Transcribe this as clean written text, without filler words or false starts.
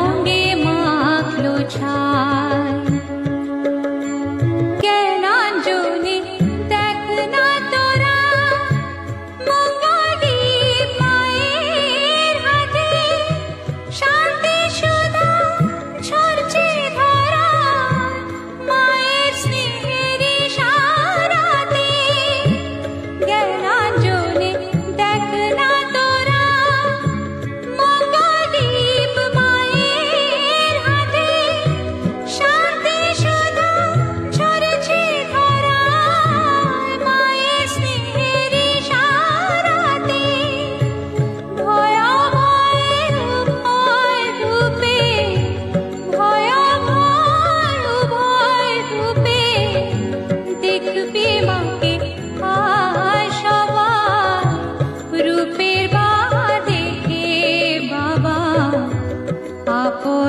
রঙে মাখলো ছাই। জ্ঞানাঞ্জলি দেখ না তোরা মঙ্গলদীপ মায়ের হাতে, শান্তি সুধা ঝরছে ধরায় মায়ের স্নেহের ইশারাতে। জ্ঞানাঞ্জলি দেখ না তোরা মঙ্গলদীপ মায়ের হাতে, শান্তি সুধা ঝরছে ধরায় মায়ের স্নেহের ইশারাতে। ভয়াবহ উভয় রূপে, ভয়াবহ উভয় রূপে দেখবি মাকে আয় সবাই। রূপের বা দেখে বাবা আপন